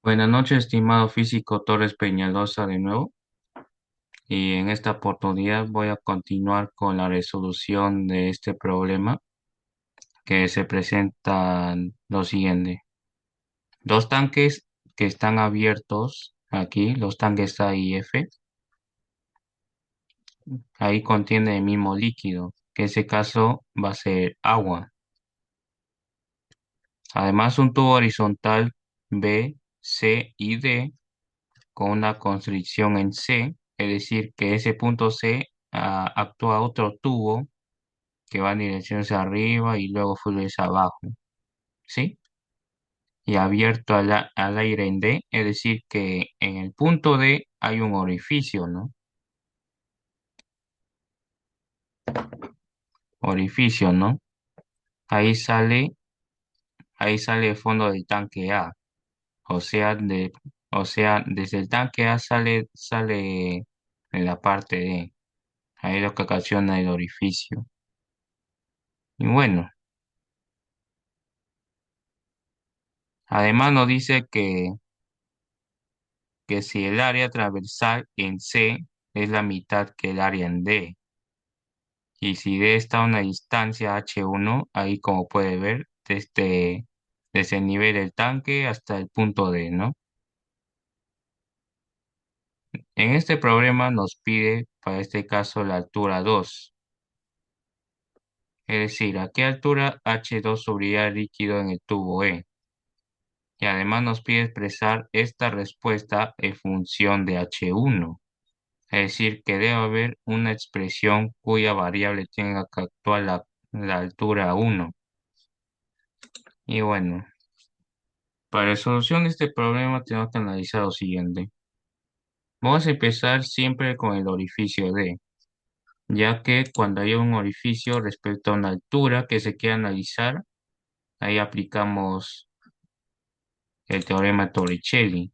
Buenas noches, estimado físico Torres Peñalosa de nuevo. Y en esta oportunidad voy a continuar con la resolución de este problema que se presenta lo siguiente. Dos tanques que están abiertos aquí, los tanques A y F, ahí contiene el mismo líquido, que en ese caso va a ser agua. Además, un tubo horizontal B, C y D con una constricción en C, es decir, que ese punto C actúa otro tubo que va en dirección hacia arriba y luego fluye hacia abajo, ¿sí? Y abierto al aire en D, es decir, que en el punto D hay un orificio, ¿no? Orificio, ¿no? Ahí sale, ahí sale el fondo del tanque A, o sea, desde el tanque A sale en la parte D, ahí es lo que ocasiona el orificio. Y bueno, además nos dice que si el área transversal en C es la mitad que el área en D, y si D está a una distancia H1, ahí como puede ver, desde el nivel del tanque hasta el punto D, ¿no? En este problema nos pide, para este caso, la altura 2, es decir, a qué altura H2 subiría el líquido en el tubo E. Y además nos pide expresar esta respuesta en función de H1. Es decir, que debe haber una expresión cuya variable tenga que actuar la altura 1. Y bueno, para la solución de este problema tenemos que analizar lo siguiente. Vamos a empezar siempre con el orificio D, ya que cuando hay un orificio respecto a una altura que se quiere analizar, ahí aplicamos el teorema Torricelli.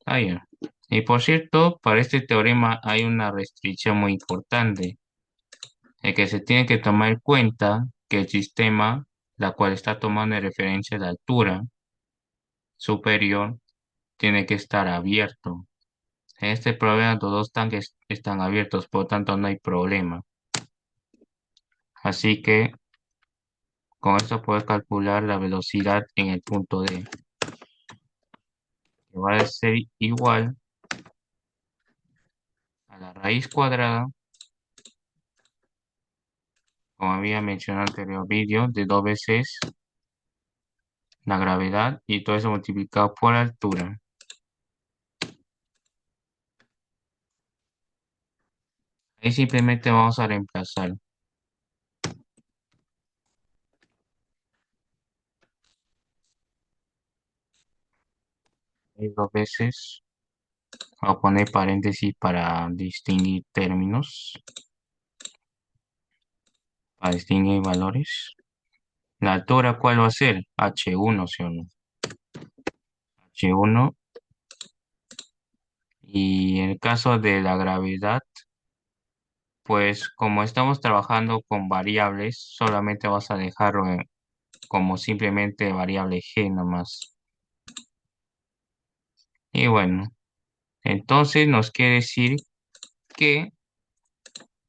Ah, ya. Y por cierto, para este teorema hay una restricción muy importante, que se tiene que tomar en cuenta que el sistema, la cual está tomando en referencia la altura superior, tiene que estar abierto. En este problema los dos tanques están abiertos, por lo tanto no hay problema. Así que con esto puedes calcular la velocidad en el punto D, que va a ser igual a la raíz cuadrada, como había mencionado en el anterior vídeo, de dos veces la gravedad y todo eso multiplicado por la altura. Ahí simplemente vamos a reemplazar dos veces. Voy a poner paréntesis para distinguir términos, para distinguir valores. La altura, ¿cuál va a ser? H1, ¿sí o no? H1. Y en el caso de la gravedad, pues como estamos trabajando con variables, solamente vas a dejarlo como simplemente variable g nomás. Y bueno, entonces nos quiere decir que,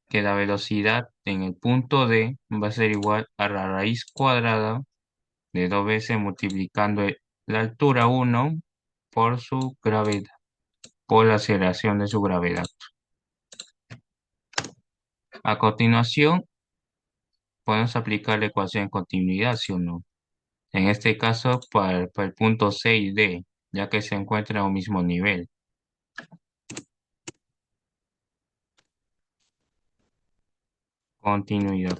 que la velocidad en el punto D va a ser igual a la raíz cuadrada de dos veces multiplicando la altura 1 por su gravedad, por la aceleración de su gravedad. A continuación, podemos aplicar la ecuación de continuidad, ¿sí o no? En este caso, para el punto C y D, ya que se encuentran a un mismo nivel. Continuidad.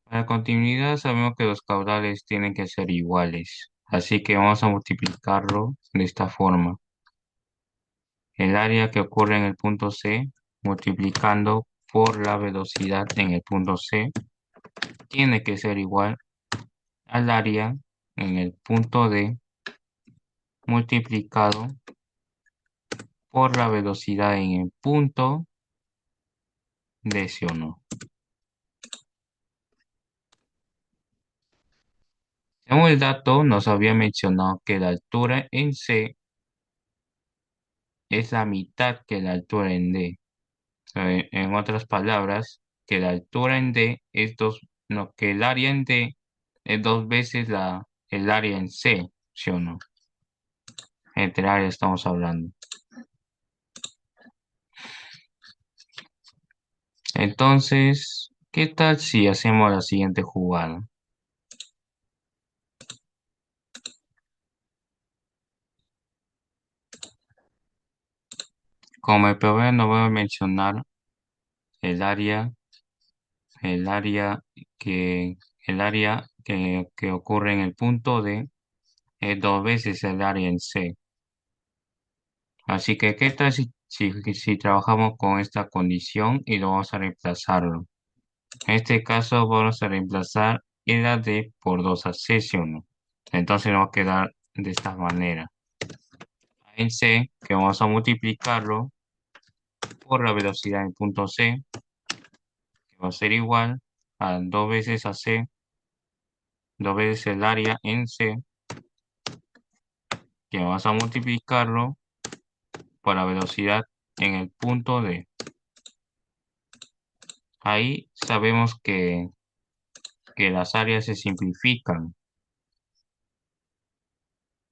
Para continuidad sabemos que los caudales tienen que ser iguales, así que vamos a multiplicarlo de esta forma. El área que ocurre en el punto C, multiplicando por la velocidad en el punto C, tiene que ser igual al área en el punto D multiplicado por la velocidad en el punto de ¿sí o no? Según el dato, nos había mencionado que la altura en C es la mitad que la altura en D. En otras palabras, que la altura en D es dos, no, que el área en D es dos veces el área en C, ¿sí o no? Entre área estamos hablando. Entonces, ¿qué tal si hacemos la siguiente jugada? Como el problema no voy a mencionar el área, el área que, que ocurre en el punto D es dos veces el área en C. Así que, ¿qué tal si trabajamos con esta condición y lo vamos a reemplazarlo? En este caso vamos a reemplazar el AD por 2AC, ¿sí o no? Entonces nos va a quedar de esta manera. En C, que vamos a multiplicarlo por la velocidad en punto C, que va a ser igual a dos veces AC, dos veces el área en C, que vamos a multiplicarlo por la velocidad en el punto D. Ahí sabemos que las áreas se simplifican.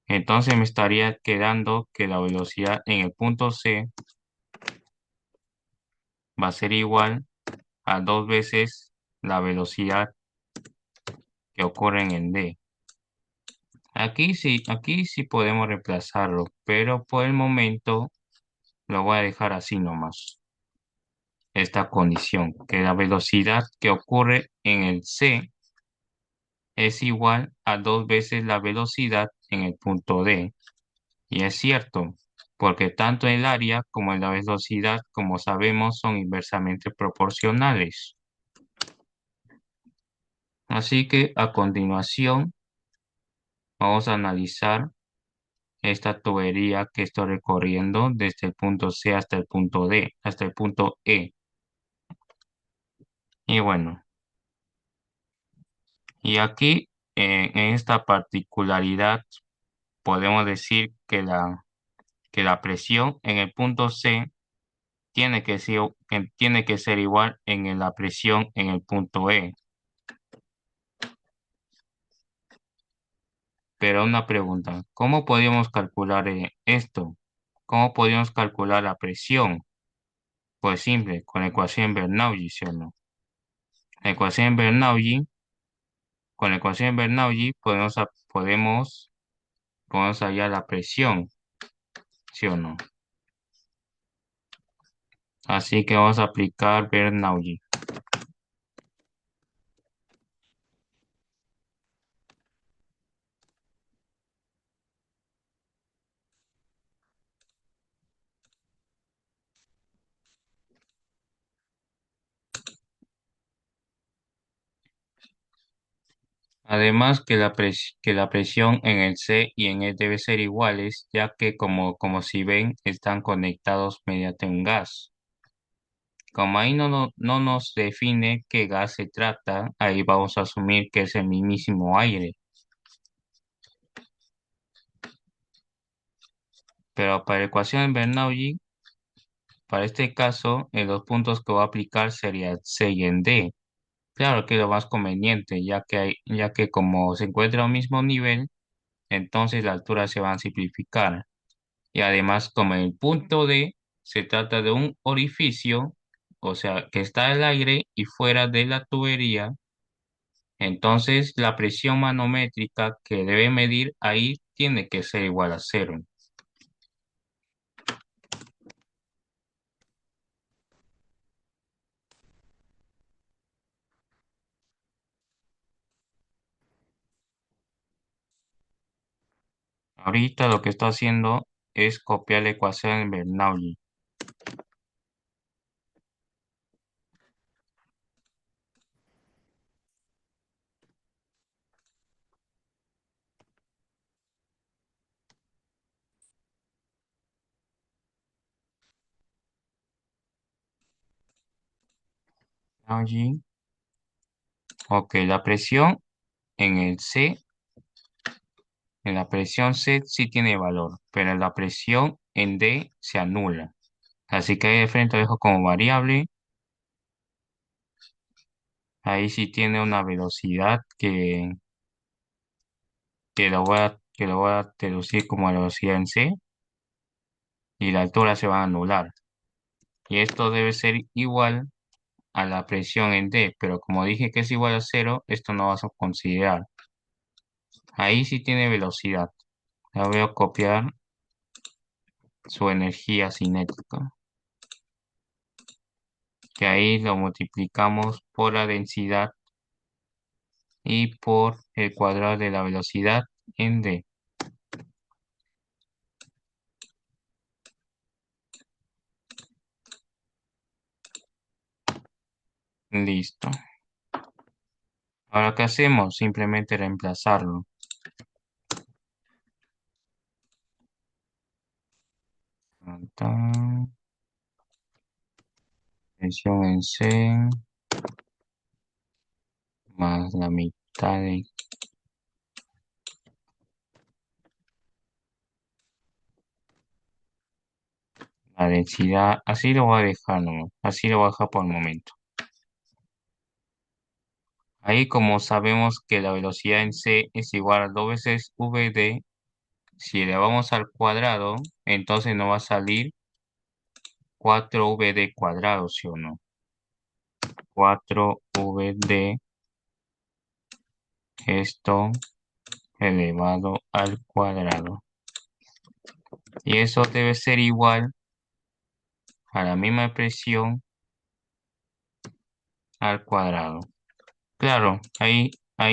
Entonces me estaría quedando que la velocidad en el punto C va a ser igual a dos veces la velocidad que ocurre en el D. Aquí sí podemos reemplazarlo, pero por el momento lo voy a dejar así nomás. Esta condición, que la velocidad que ocurre en el C es igual a dos veces la velocidad en el punto D. Y es cierto, porque tanto el área como la velocidad, como sabemos, son inversamente proporcionales. Así que a continuación vamos a analizar esta tubería que estoy recorriendo desde el punto C hasta el punto D, hasta el punto E. Y bueno, y aquí en esta particularidad podemos decir que la presión en el punto C tiene que ser igual en la presión en el punto E. Pero una pregunta, ¿cómo podríamos calcular esto? ¿Cómo podríamos calcular la presión? Pues simple, con la ecuación Bernoulli, ¿sí o no? La ecuación Bernoulli, con la ecuación Bernoulli podemos hallar la presión, ¿sí o no? Así que vamos a aplicar Bernoulli. Además que la presión en el C y en E debe ser iguales, ya que como si ven, están conectados mediante un gas. Como ahí no nos define qué gas se trata, ahí vamos a asumir que es el mismísimo aire. Pero para la ecuación de Bernoulli, para este caso, en los puntos que voy a aplicar sería C y en D. Claro que es lo más conveniente, ya que como se encuentra a un mismo nivel, entonces las alturas se van a simplificar. Y además, como en el punto D se trata de un orificio, o sea, que está al aire y fuera de la tubería, entonces la presión manométrica que debe medir ahí tiene que ser igual a cero. Ahorita lo que estoy haciendo es copiar la ecuación de Bernoulli. allí. Ok, la presión en el C, en la presión C sí tiene valor, pero la presión en D se anula. Así que ahí de frente lo dejo como variable. Ahí sí tiene una velocidad que lo voy a traducir como la velocidad en C y la altura se va a anular. Y esto debe ser igual a la presión en D, pero como dije que es igual a cero, esto no vas a considerar. Ahí sí tiene velocidad. La voy a copiar su energía cinética, que ahí lo multiplicamos por la densidad y por el cuadrado de la velocidad en D. Listo. Ahora, ¿qué hacemos? Simplemente reemplazarlo. Tan, tan. Presión en C más la mitad de la densidad. Así lo voy a dejar, ¿no? Así lo voy a dejar por el momento. Ahí como sabemos que la velocidad en C es igual a 2 veces VD, si le vamos al cuadrado, entonces nos va a salir 4VD cuadrado, ¿sí o no? 4VD, esto elevado al cuadrado. Y eso debe ser igual a la misma presión al cuadrado. Claro, ahí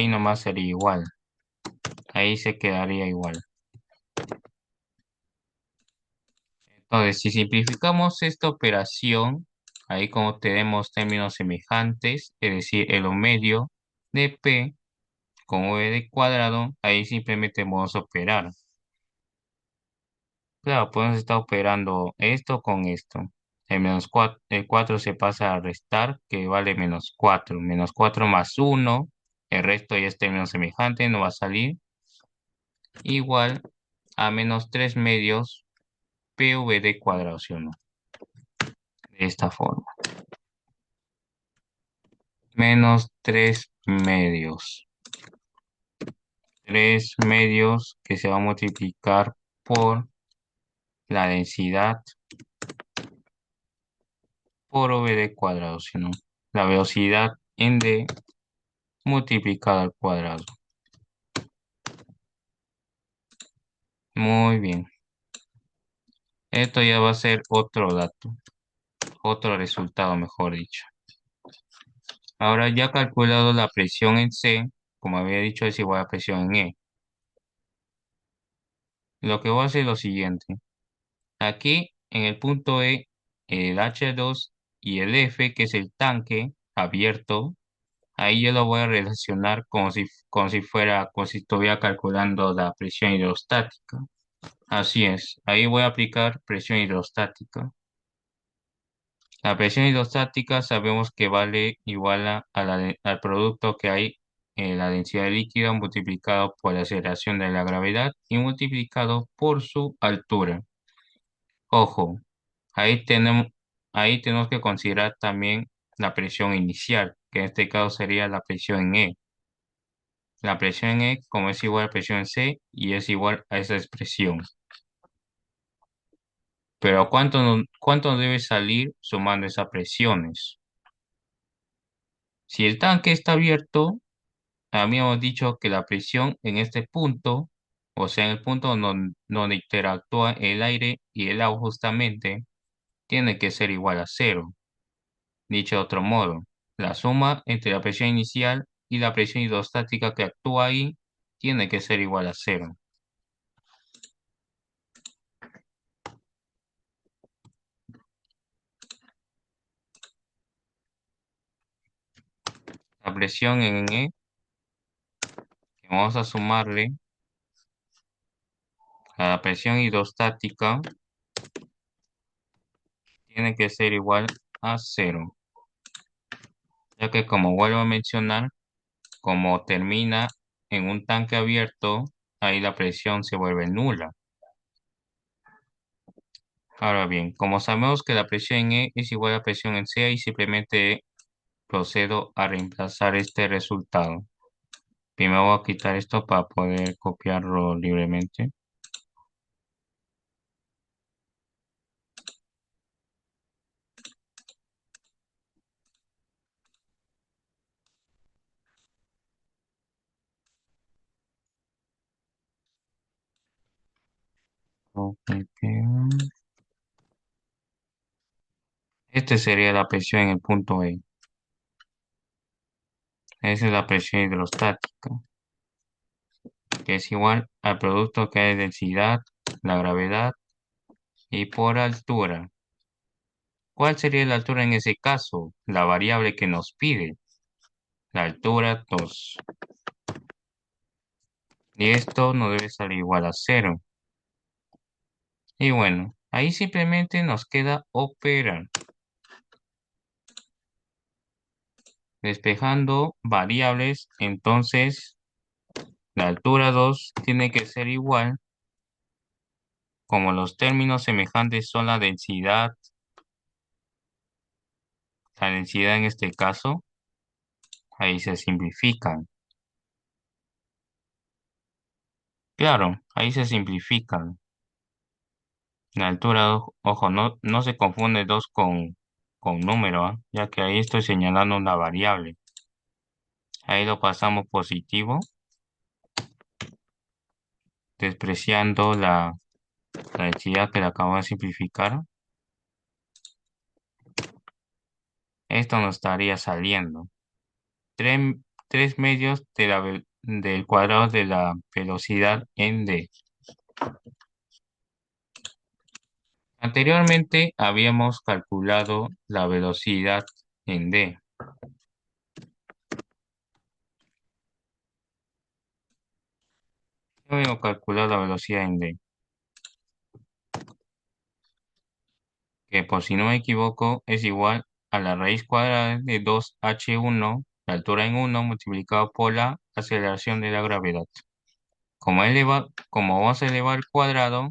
nomás sería igual. Ahí se quedaría igual. Entonces, si simplificamos esta operación, ahí como tenemos términos semejantes, es decir, el medio de P con V de cuadrado, ahí simplemente vamos a operar. Claro, podemos estar operando esto con esto. El 4 se pasa a restar, que vale menos 4. Menos 4 más 1, el resto ya es término semejante, no va a salir. Igual a menos 3 medios PV cuadrado, ¿sí o no? De esta forma. Menos 3 medios. 3 medios que se va a multiplicar por la densidad por V cuadrado, ¿sí o no? La velocidad en D multiplicada al cuadrado. Muy bien. Esto ya va a ser otro dato, otro resultado, mejor dicho. Ahora ya calculado la presión en C, como había dicho, es igual a presión en E. Lo que voy a hacer es lo siguiente. Aquí en el punto E, el H2 y el F, que es el tanque abierto, ahí yo lo voy a relacionar como si estuviera calculando la presión hidrostática. Así es, ahí voy a aplicar presión hidrostática. La presión hidrostática sabemos que vale igual al producto que hay en la densidad de líquido multiplicado por la aceleración de la gravedad y multiplicado por su altura. Ojo, ahí tenemos, ahí tenemos que considerar también la presión inicial, que en este caso sería la presión en E. La presión en E, como es igual a presión en C, y es igual a esa expresión. Pero ¿cuánto debe salir sumando esas presiones? Si el tanque está abierto, habíamos dicho que la presión en este punto, o sea, en el punto donde interactúa el aire y el agua justamente, tiene que ser igual a cero. Dicho de otro modo, la suma entre la presión inicial y la presión hidrostática que actúa ahí tiene que ser igual a cero. La presión en E, que vamos a sumarle a la presión hidrostática, tiene que ser igual a cero. ya que como vuelvo a mencionar, como termina en un tanque abierto, ahí la presión se vuelve nula. Ahora bien, como sabemos que la presión en E es igual a presión en C, ahí simplemente procedo a reemplazar este resultado. Primero voy a quitar esto para poder copiarlo libremente. Ok, ok. Este sería la presión en el punto E. Esa es la presión hidrostática, que es igual al producto que hay de densidad, la gravedad y por altura. ¿Cuál sería la altura en ese caso? La variable que nos pide, la altura 2. Y esto no debe salir igual a cero. Y bueno, ahí simplemente nos queda operar. Despejando variables, entonces la altura 2 tiene que ser igual, como los términos semejantes son la densidad en este caso, ahí se simplifican. Claro, ahí se simplifican. La altura, ojo, no se confunde 2 con número, ¿ah? Ya que ahí estoy señalando una variable. Ahí lo pasamos positivo, despreciando la densidad que le acabo de simplificar. Esto nos estaría saliendo. 3 medios del cuadrado de la velocidad en D. Anteriormente habíamos calculado la velocidad en D. Habíamos calculado la velocidad en D, que por si no me equivoco es igual a la raíz cuadrada de 2h1, la altura en 1, multiplicado por la aceleración de la gravedad. Como vamos a elevar el cuadrado,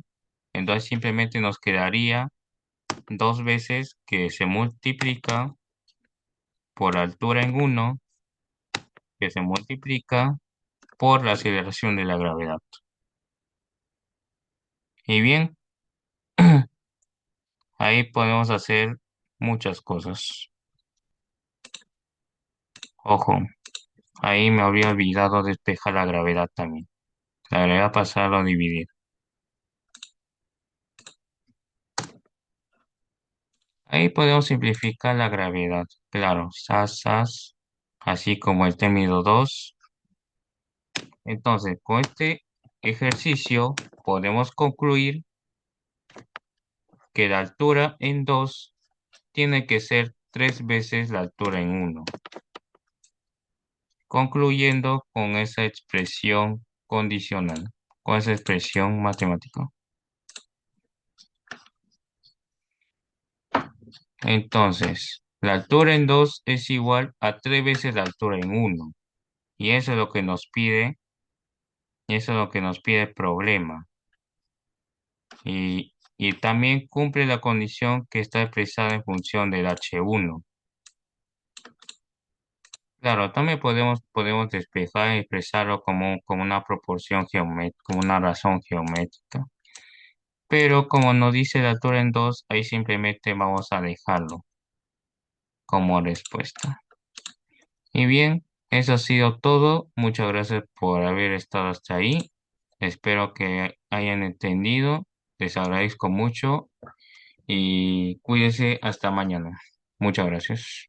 entonces simplemente nos quedaría 2 veces que se multiplica por altura en 1, que se multiplica por la aceleración de la gravedad. Y bien, ahí podemos hacer muchas cosas. Ojo, ahí me habría olvidado despejar la gravedad también. La gravedad pasarlo a dividir. Ahí podemos simplificar la gravedad. Claro, sas, así como el término 2. Entonces, con este ejercicio podemos concluir que la altura en 2 tiene que ser 3 veces la altura en 1, concluyendo con esa expresión condicional, con esa expresión matemática. Entonces, la altura en 2 es igual a 3 veces la altura en 1. Y eso es lo que nos pide, eso es lo que nos pide el problema. Y también cumple la condición que está expresada en función del H1. Claro, también podemos despejar y expresarlo como una proporción geométrica, como una razón geométrica. Pero como nos dice la altura en 2, ahí simplemente vamos a dejarlo como respuesta. Y bien, eso ha sido todo. Muchas gracias por haber estado hasta ahí. Espero que hayan entendido. Les agradezco mucho y cuídense hasta mañana. Muchas gracias.